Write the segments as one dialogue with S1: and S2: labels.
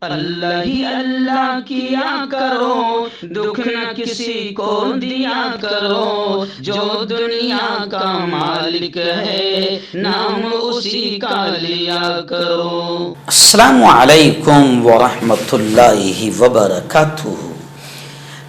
S1: اللہ ہی اللہ کیا کرو، دکھ نہ کسی کو دیا کرو، جو دنیا کا مالک ہے نام اسی کا لیا کرو۔
S2: السلام علیکم ورحمۃ اللہ وبرکاتہ۔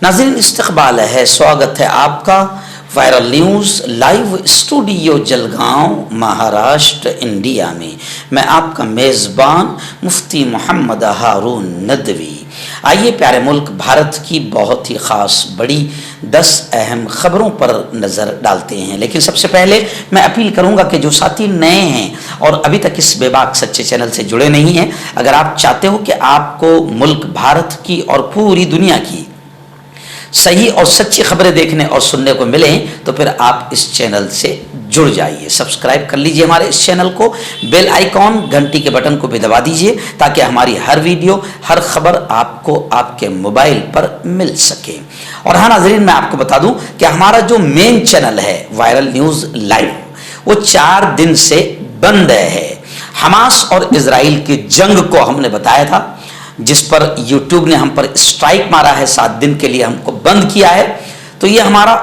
S2: ناظرین، استقبال ہے، سواگت ہے آپ کا viral news live studio Jalgaon Maharashtra India میں۔ میں آپ کا میزبان مفتی محمد ہارون ندوی۔ آئیے پیارے ملک بھارت کی بہت ہی خاص بڑی 10 اہم خبروں پر نظر ڈالتے ہیں، لیکن سب سے پہلے میں اپیل کروں گا کہ جو ساتھی نئے ہیں اور ابھی تک اس بے باک سچے چینل سے جڑے نہیں ہیں، اگر آپ چاہتے ہو کہ آپ کو ملک بھارت کی اور پوری دنیا کی صحیح اور سچی خبریں دیکھنے اور سننے کو ملیں تو پھر آپ اس چینل سے جڑ جائیے، سبسکرائب کر لیجئے ہمارے اس چینل کو، بیل آئیکن گھنٹی کے بٹن کو بھی دبا دیجئے تاکہ ہماری ہر ویڈیو ہر خبر آپ کو آپ کے موبائل پر مل سکے۔ اور ہاں ناظرین، میں آپ کو بتا دوں کہ ہمارا جو مین چینل ہے وائرل نیوز لائیو، وہ 4 دن سے بند ہے۔ حماس اور اسرائیل کی جنگ کو ہم نے بتایا تھا، جس پر یوٹیوب نے ہم پر اسٹرائک مارا ہے، 7 دن کے لیے ہم کو بند کیا ہے۔ تو یہ ہمارا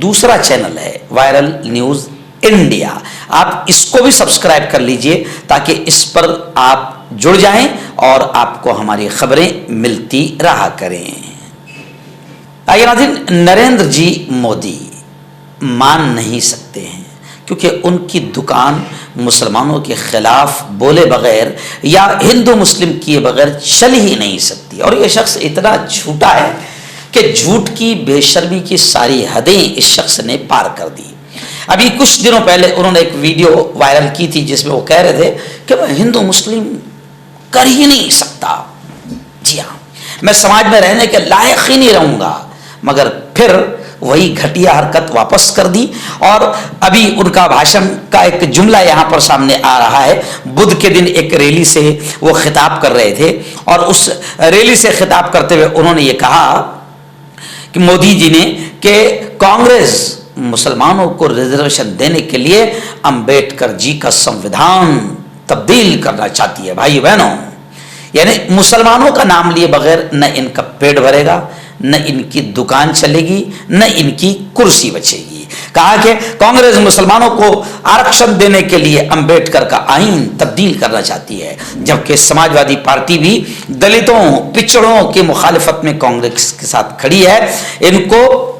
S2: دوسرا چینل ہے وائرل نیوز انڈیا، آپ اس کو بھی سبسکرائب کر لیجئے تاکہ اس پر آپ جڑ جائیں اور آپ کو ہماری خبریں ملتی رہا کریں۔ آئیے ناظرین، نریندر جی مودی مان نہیں سکتے ہیں کیونکہ ان کی دکان مسلمانوں کے خلاف بولے بغیر یا ہندو مسلم کیے بغیر چل ہی نہیں سکتی، اور یہ شخص اتنا جھوٹا ہے کہ جھوٹ کی بے شرمی کی ساری حدیں اس شخص نے پار کر دی۔ ابھی کچھ دنوں پہلے انہوں نے ایک ویڈیو وائرل کی تھی جس میں وہ کہہ رہے تھے کہ میں ہندو مسلم کر ہی نہیں سکتا، جی ہاں، میں سماج میں رہنے کے لائق ہی نہیں رہوں گا، مگر پھر وہی گھٹیا حرکت واپس کر دی۔ اور ابھی ان کا بھاشن کا ایک جملہ یہاں پر سامنے آ رہا ہے۔ بدھ کے دن ایک ریلی سے وہ خطاب کر رہے تھے، اور اس ریلی سے خطاب کرتے ہوئے انہوں نے یہ کہا کہ مودی جی نے کہ کانگریس مسلمانوں کو ریزرویشن دینے کے لیے امبیڈکر جی کا سنویدھان تبدیل کرنا چاہتی ہے۔ بھائی بہنوں، یعنی مسلمانوں کا نام لیے بغیر نہ ان کا پیٹ بھرے گا، نہ ان کی دکان چلے گی، نہ ان کی کرسی بچے گی۔ کہا کہ کانگریس مسلمانوں کو آرکشن دینے کے لیے امبیڈکر کا آئین تبدیل کرنا چاہتی ہے، جبکہ سماجوادی پارٹی بھی دلتوں پچھڑوں کی مخالفت میں کانگریس کے ساتھ کھڑی ہے۔ ان کو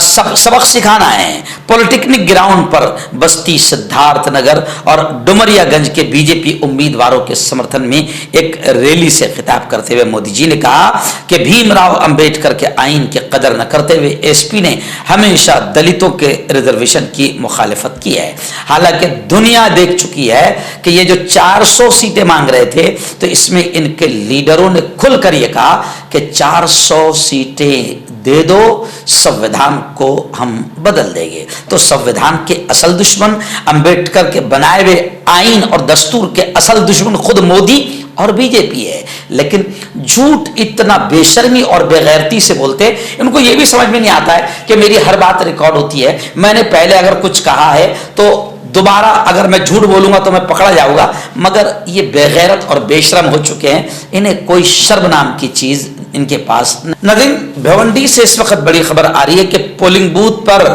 S2: سبق سکھانا ہے۔ پولیٹیکنک گراؤنڈ پر بستی سدھارتھ نگر اور ڈومریا گنج کے بی جے پی امیدواروں کے سمرتھن میں ایک ریلی سے خطاب کرتے ہوئے مودی جی نے کہا کہ بھیم راؤ امبیڈکر کے آئین کی قدر نہ کرتے ہوئے ایس پی نے ہمیشہ دلتوں کے ریزرویشن کی مخالفت کی ہے۔ حالانکہ دنیا دیکھ چکی ہے کہ یہ جو 400 سیٹیں مانگ رہے تھے تو اس میں ان کے لیڈروں نے کھل کر یہ کہا کہ 400 سیٹیں دے دو، سنویدھان کو ہم بدل دیں گے۔ تو سنویدھان کے اصل دشمن، امبیڈکر کے بنائے ہوئے آئین اور دستور کے اصل دشمن خود مودی اور بی جے پی ہے، لیکن جھوٹ اتنا بے شرمی اور بے غیرتی سے بولتے، ان کو یہ بھی سمجھ میں نہیں آتا ہے کہ میری ہر بات ریکارڈ ہوتی ہے، میں نے پہلے اگر کچھ کہا ہے تو دوبارہ اگر میں جھوٹ بولوں گا تو میں پکڑا جاؤں گا، مگر یہ بے غیرت اور بے شرم ہو چکے ہیں، انہیں کوئی شرم نام کی چیز ان کے پاس۔ ناظرین، بھیونڈی سے اس وقت بڑی خبر آ رہی ہے کہ پولنگ بوتھ پر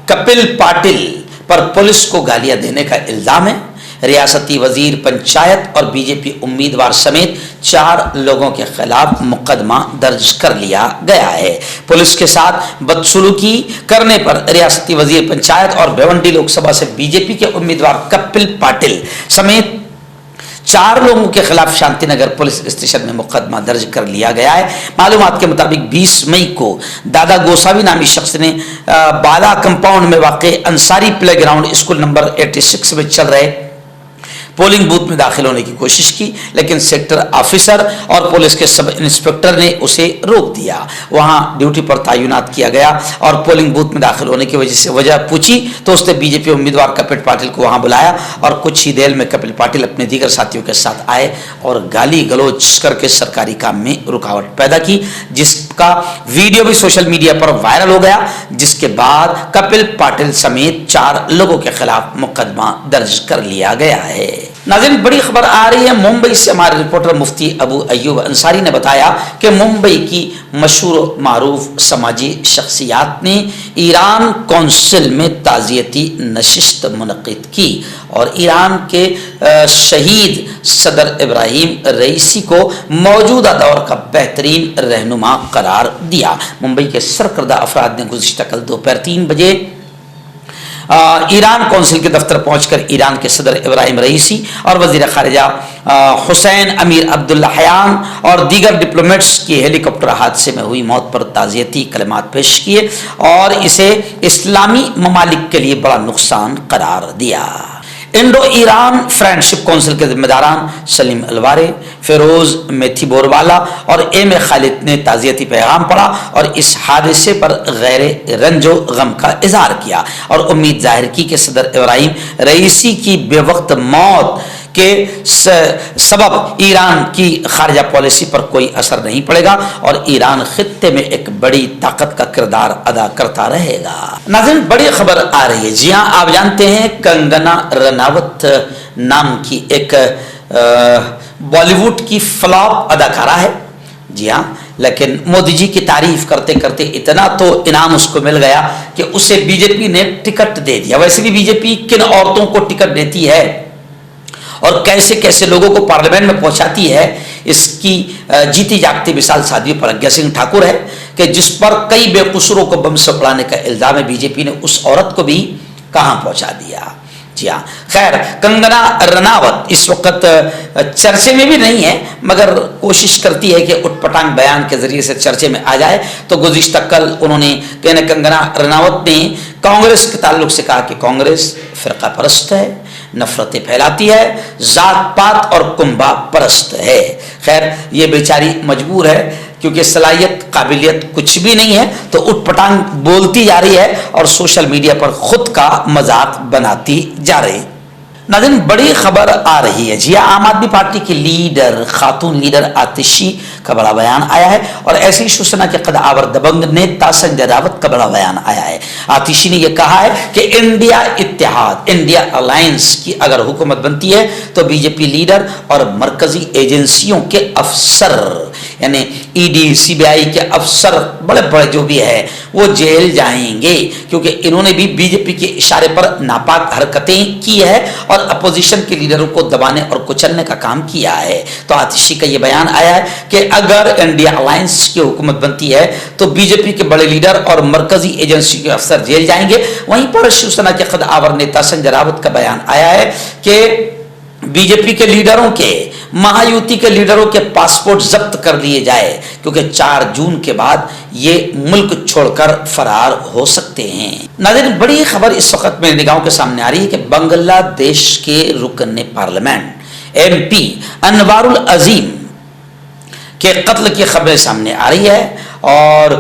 S2: کپل پاٹل پر پولیس کو گالیاں دینے کا الزام ہے۔ ریاستی وزیر پنچایت اور بی جے پی امیدوار سمیت 4 لوگوں کے خلاف مقدمہ درج کر لیا گیا ہے۔ پولیس کے ساتھ بدسلوکی کرنے پر ریاستی وزیر پنچایت اور بھیونڈی لوک سبھا سے بی جے پی کے امیدوار کپل پاٹل سمیت 4 لوگوں کے خلاف شانتی نگر پولیس اسٹیشن میں مقدمہ درج کر لیا گیا ہے۔ معلومات کے مطابق 20 مئی کو دادا گوساوی نامی شخص نے بالا کمپاؤنڈ میں واقع Ansari play ground school number 86 میں چل رہے پولنگ بوتھ میں داخل ہونے کی کوشش کی، لیکن سیکٹر آفیسر اور پولیس کے سب انسپکٹر نے اسے روک دیا۔ وہاں ڈیوٹی پر تعینات کیا گیا اور پولنگ بوتھ میں داخل ہونے کی وجہ پوچھی تو اس نے بی جے پی امیدوار کپل پاٹل کو وہاں بلایا، اور کچھ ہی دیر میں کپل پاٹل اپنے دیگر ساتھیوں کے ساتھ آئے اور گالی گلوچ کر کے سرکاری کام میں رکاوٹ پیدا کی، جس کا ویڈیو بھی سوشل میڈیا پر وائرل ہو گیا، جس کے بعد کپل پاٹل سمیت 4 لوگوں کے خلاف مقدمہ درج کر لیا گیا ہے۔ नाज़रीन, बड़ी खबर आ रही है मुंबई से। हमारे रिपोर्टर मुफ्ती अबू अयूब अंसारी ने बताया कि मुंबई की मशहूर मारूफ समाजी शख्सियात ने ईरान कौंसिल में ताज़ियती नशिस्त मुनक़िद की और ईरान के शहीद सदर इब्राहिम रईसी को मौजूदा दौर का बेहतरीन रहनुमा करार दिया। मुंबई के सरकर्दा अफराद ने गुज़िश्ता कल दोपहर 3 बजे ईरान कौंसिल के दफ्तर पहुंचकर ईरान के सदर इब्राहिम रईसी और वज़ीर ख़ारिजा हुसैन अमीर अब्दुल्लाहयान और दीगर डिप्लोमेट्स की हेलीकॉप्टर हादसे में हुई मौत पर ताज़ियती कलिमात पेश किए और इसे इस्लामी ममालिक के लिए बड़ा नुकसान करार दिया। इंडो ईरान फ्रेंडशिप काउंसिल के जिम्मेदारान सलीम अलवारे, फिरोज मेथी बोरवाला और एम ए खालिद ने ताज़ियती पैगाम पढ़ा और इस हादसे पर गैर रंजो गम का इजहार किया और उम्मीद जाहिर की कि सदर इब्राहिम रईसी की बेवक्त मौत के सबब ईरान की खारजा पॉलिसी पर कोई असर नहीं पड़ेगा और ईरान खित्ते में एक बड़ी ताकत का किरदार अदा करता रहेगा। नाज़रीन, बड़ी खबर आ रही है। जी हाँ, आप जानते हैं कंगना रनावत नाम की एक बॉलीवुड की फ्लॉप अदाकारा है। जी हाँ, लेकिन मोदी जी की तारीफ करते करते इतना तो इनाम उसको मिल गया कि उसे बीजेपी ने टिकट दे दिया। वैसे भी बीजेपी किन औरतों को टिकट देती है और कैसे कैसे लोगों को पार्लियामेंट में पहुंचाती है, इसकी जीती जागती मिसाल साध्वी प्रज्ञा सिंह ठाकुर है कि जिस पर कई बेकसूरों को बम से उड़ाने का इल्जाम है। बीजेपी ने उस औरत को भी कहां पहुंचा दिया। जी हाँ, खैर, कंगना रनावत इस वक्त चर्चे में भी नहीं है मगर कोशिश करती है कि उटपटांग बयान के जरिए से चर्चे में आ जाए। तो गुज़िश्ता कल उन्होंने कंगना रनावत ने कांग्रेस के ताल्लुक से कहा कि कांग्रेस फिरका परस्त है, नफरतें फैलाती है, जात पात और कुंभा परस्त है। खैर, ये बेचारी मजबूर है क्योंकि सलाहियत काबिलियत कुछ भी नहीं है तो उटपटांग बोलती जा रही है और सोशल मीडिया पर खुद का मजाक बनाती जा रही। नाज़रीन, बड़ी खबर आ रही है। जी, आम आदमी पार्टी की लीडर खातून लीडर आतिशी का बड़ा बयान आया है और ऐसी शिवसेना के कदावर दबंग नेता संजय रावत का बड़ा बयान आया है। आतिशी ने यह कहा है कि इंडिया इत्तेहाद, इंडिया अलायंस की अगर हुकूमत बनती है तो बीजेपी लीडर और मरकजी एजेंसियों के अफसर यानी ईडी सीबीआई के अफसर बड़े बड़े जो भी है वो जेल जाएंगे क्योंकि इन्होंने भी बीजेपी के इशारे पर नापाक हरकतें की है और अपोजिशन के लीडरों को दबाने और कुचलने का काम किया है। तो आतिशी का ये बयान आया है कि अगर इंडिया अलायंस की हुकूमत बनती है तो बीजेपी के बड़े लीडर और मरकजी एजेंसी के अफसर जेल जाएंगे। वहीं पर शिवसेना के कदावर नेता संजय रावत का बयान आया है कि बीजेपी के लीडरों के महायुति के लीडरों के पासपोर्ट जब्त कर लिए जाए क्योंकि 4 जून के बाद ये मुल्क छोड़कर फरार हो सकते हैं। नाज़रीन, बड़ी खबर इस वक्त मेरी निगाहों के सामने आ रही है कि बांग्लादेश के रुकन पार्लियामेंट MP अनवारुल अजीम के कत्ल की खबरें सामने आ रही है और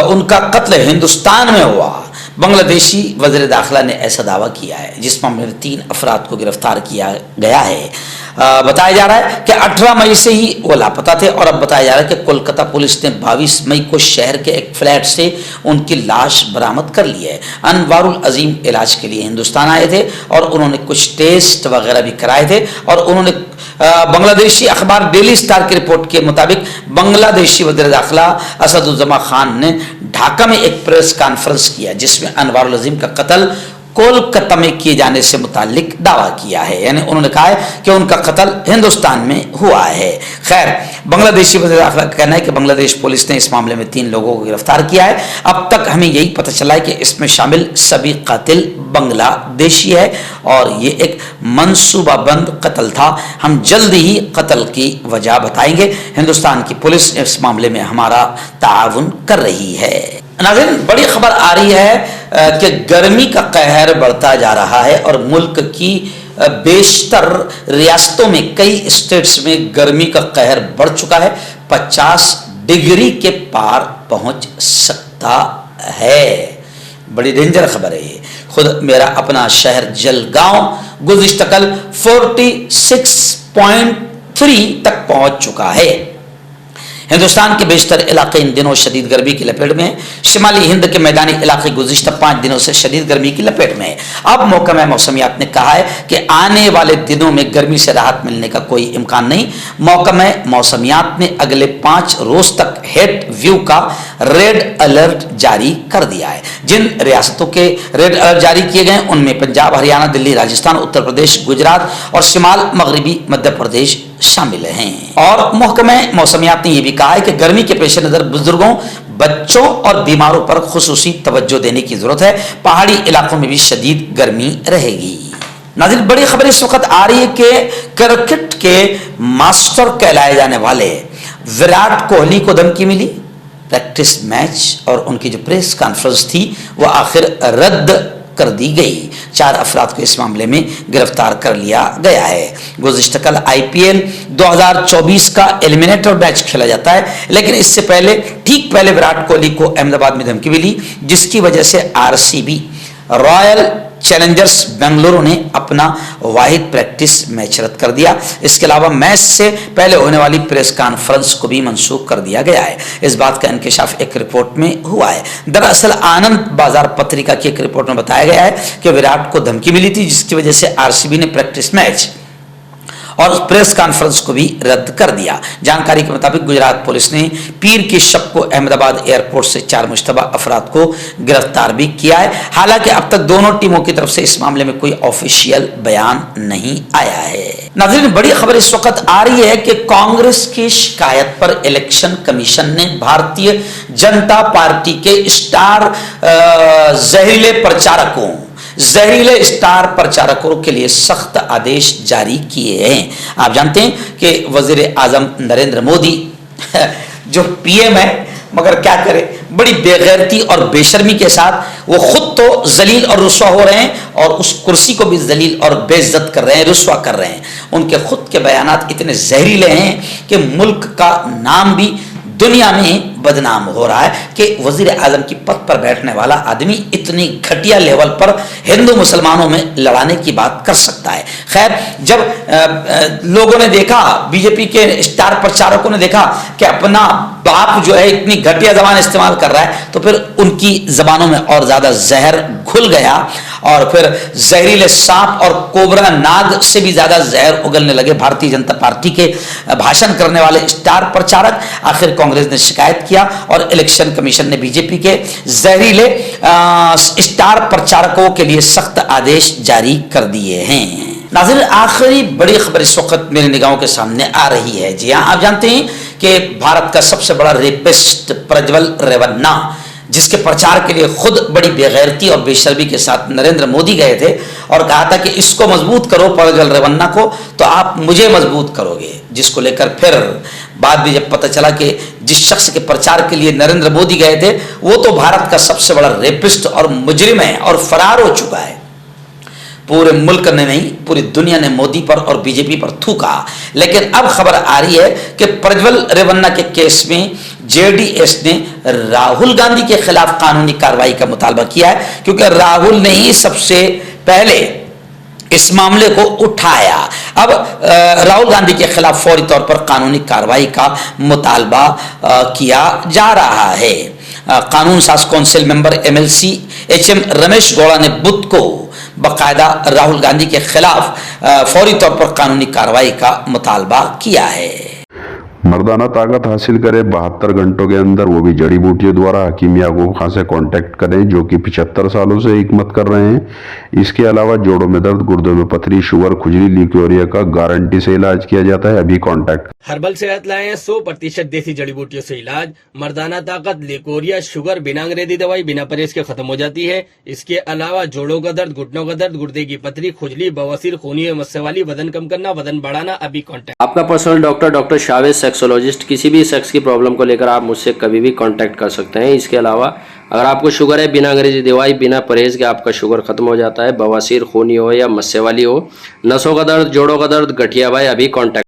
S2: उनका कत्ल हिंदुस्तान में हुआ। बांग्लादेशी वज़ीर दाखिला ने ऐसा दावा किया है जिस मामले में 3 अफराद को गिरफ्तार किया गया है। बताया जा रहा है कि 18 मई से ही वो लापता थे और अब बताया जा रहा है कि कोलकाता पुलिस ने 22 मई को शहर के एक फ्लैट से उनकी लाश बरामद कर ली है। अनवारुल अजीम इलाज के लिए हिंदुस्तान आए थे और उन्होंने कुछ टेस्ट वगैरह भी कराए थे और उन्होंने बांग्लादेशी अखबार डेली स्टार की रिपोर्ट के मुताबिक बांग्लादेशी वज़ीर दाखिला असदुज़्ज़मा खान ने ढाका में एक प्रेस कॉन्फ्रेंस किया जिसमें अनवारुल अजीम का कत्ल कोलकाता में किए जाने से मुतालिक दावा किया है। यानी उन्होंने कहा है कि उनका कत्ल हिंदुस्तान में हुआ है। खैर, बांग्लादेशी वज़ीर दाखिला का कहना है कि बांग्लादेश पुलिस ने इस मामले में 3 लोगों को गिरफ्तार किया है। अब तक हमें यही पता चला है कि इसमें शामिल सभी कातिल बांग्लादेशी है और ये एक मंसूबाबंद कत्ल था। हम जल्द ही कत्ल की वजह बताएंगे। हिंदुस्तान की पुलिस इस मामले में हमारा ताउन कर रही है। नाज़रीन, बड़ी खबर आ रही है कि गर्मी का कहर बढ़ता जा रहा है और मुल्क की बेशतर रियासतों में कई स्टेट्स में गर्मी का कहर बढ़ चुका है। 50 डिग्री के पार पहुंच सकता है। बड़ी डेंजर खबर है ये। खुद मेरा अपना शहर जलगांव गुज़िश्ता कल 46.3 तक पहुंच चुका है। हिंदुस्तान के बेशतर इलाके इन दिनों शदीद गर्मी की लपेट में हैं। शिमाली हिंद के मैदानी इलाके गुज़िश्ता 5 दिनों से शदीद गर्मी की लपेट में है। अब महकमा मौसमियात ने कहा है कि आने वाले दिनों में गर्मी से राहत मिलने का कोई इम्कान नहीं। महकमा मौसमियात ने अगले 5 रोज तक हेट व्यू का रेड अलर्ट जारी कर दिया है। जिन रियासतों के रेड अलर्ट जारी किए गए उनमें पंजाब, हरियाणा, दिल्ली, राजस्थान, उत्तर प्रदेश, गुजरात और शिमाल मगरबी मध्य प्रदेश शामिल हैं। और महकमा मौसमियात ने यह भी कहा है कि गर्मी के पेश नजर बुजुर्गों, बच्चों और बीमारों पर खुसूसी तवज्जो देने की जरूरत है। पहाड़ी इलाकों में भी शदीद गर्मी रहेगी। नाज़रीन, बड़ी खबर इस वक्त आ रही है कि क्रिकेट के मास्टर कहलाए जाने वाले विराट कोहली को धमकी मिली। प्रैक्टिस मैच और उनकी जो प्रेस कॉन्फ्रेंस थी वो आखिर रद्द कर दी गई। 4 अफराद को इस मामले में गिरफ्तार कर लिया गया है। गुज़िश्ता कल IPL 2024 का एलिमिनेटर मैच खेला जाता है, लेकिन इससे पहले ठीक पहले विराट कोहली को अहमदाबाद में धमकी मिली, जिसकी वजह से RCB रॉयल चैलेंजर्स बेंगलुरु ने अपना वाहिद प्रैक्टिस मैच रद्द कर दिया। इसके अलावा मैच से पहले होने वाली प्रेस कॉन्फ्रेंस को भी मंसूख कर दिया गया है। इस बात का इंकशाफ एक रिपोर्ट में हुआ है। दरअसल आनंद बाजार पत्रिका की एक रिपोर्ट में बताया गया है कि विराट को धमकी मिली थी, जिसकी वजह से RCB ने प्रैक्टिस मैच और प्रेस कॉन्फ्रेंस को भी रद्द कर दिया। जानकारी के मुताबिक गुजरात पुलिस ने पीर की शब को अहमदाबाद एयरपोर्ट से 4 मुश्तबा अफराद को गिरफ्तार भी किया है। हालांकि अब तक दोनों टीमों की तरफ से इस मामले में कोई ऑफिशियल बयान नहीं आया है। नाज़रीन, बड़ी खबर इस वक्त आ रही है कि कांग्रेस की शिकायत पर इलेक्शन कमीशन ने भारतीय जनता पार्टी के स्टार जहरीले स्टार प्रचारकों के लिए सख्त आदेश जारी किए हैं। आप जानते हैं कि वजीर आजम नरेंद्र मोदी जो PM है, मगर क्या करे, बड़ी बेगैरती और बेशर्मी के साथ वो खुद तो जलील और रुस्वा हो रहे हैं और उस कुर्सी को भी जलील और बेइज्जत कर रहे हैं, रुस्वा कर रहे हैं। उनके खुद के बयानात इतने जहरीले हैं कि मुल्क का नाम भी दुनिया में बदनाम हो रहा है कि वजीर आजम की पद पर बैठने वाला आदमी इतनी घटिया लेवल पर हिंदू मुसलमानों में लड़ाने की बात कर सकता है। खैर, जब लोगों ने देखा, बीजेपी के स्टार प्रचारकों ने देखा कि अपना बाप जो है इतनी घटिया जबान इस्तेमाल कर रहा है, तो फिर उनकी जबानों में और ज्यादा जहर घुल गया और फिर जहरीले सांप और कोबरा नाग से भी ज्यादा जहर उगलने लगे भारतीय जनता पार्टी के भाषण करने वाले स्टार प्रचारक। आखिर कांग्रेस ने शिकायत किया और इलेक्शन कमीशन ने बीजेपी के जहरीले स्टार प्रचारकों के लिए सख्त आदेश जारी कर दिए हैं। नाज़रीन, आखिरी बड़ी खबर इस वक्त मेरी निगाहों के सामने आ रही है। जी हाँ, आप जानते हैं कि भारत का सबसे बड़ा रेपिस्ट प्रज्वल रेवन्ना, जिसके प्रचार के लिए खुद बड़ी बेगैरती और बेशर्मी के साथ नरेंद्र मोदी गए थे और कहा था कि इसको मजबूत करो प्रज्वल रेवन्ना को, तो आप मुझे मजबूत करोगे। जिसको लेकर फिर बाद में जब पता चला कि जिस शख्स के प्रचार के लिए नरेंद्र मोदी गए थे वो तो भारत का सबसे बड़ा रेपिस्ट और मुजरिम है और फरार हो चुका है। पूरे मुल्क ने नहीं, पूरी दुनिया ने मोदी पर और बीजेपी पर थूका। लेकिन अब खबर आ रही है कि प्रज्वल रेवन्ना के केस में JDS ने राहुल गांधी के खिलाफ कानूनी कार्रवाई का मुतालबा किया है, क्योंकि राहुल ने ही सबसे पहले इस मामले को उठाया। अब राहुल गांधी के खिलाफ फौरी तौर पर कानूनी कार्रवाई का मुतालबा किया जा रहा है। कानून साज council member MLC HM Ramesh Gowda ने बुध को बाकायदा राहुल गांधी के खिलाफ फौरी तौर पर कानूनी कार्रवाई का मुतालबा किया है।
S3: मर्दाना ताकत हासिल करे 72 घंटों के अंदर, वो भी जड़ी बूटियों द्वारा। हकीम याकूब खान से कांटेक्ट करें, जो कि 75 सालों से हिकमत कर रहे हैं। इसके अलावा जोड़ों में दर्द, गुर्दों में पथरी, शुगर, खुजली, ल्यूकोरिया का गारंटी से इलाज किया जाता है। अभी कांटेक्ट।
S4: हर्बल सेहत लाए हैं 100% देसी जड़ी बूटियों से इलाज। मर्दाना ताकत, लिकोरिया, शुगर बिना अंग्रेजी दवाई, बिना परहेज के खत्म हो जाती है। इसके अलावा जोड़ों का दर्द, घुटनों का दर्द, गुर्दे की पथरी, खुजली, बवासीर, खूनी मस्से वाली, वजन कम करना, वजन बढ़ाना, अभी कांटेक्ट।
S5: आपका पर्सनल डॉक्टर शावेज सेक्सोलॉजिस्ट। किसी भी सेक्स की प्रॉब्लम को लेकर आप मुझसे कभी भी कांटेक्ट कर सकते हैं। इसके अलावा अगर आपको शुगर है, बिना अंग्रेजी दवाई, बिना परहेज के आपका शुगर खत्म हो जाता है। बवासीर, खूनी हो या मस्से वाली हो, नसों का दर्द, जोड़ों का दर्द, गठिया भाई, अभी कांटेक्ट।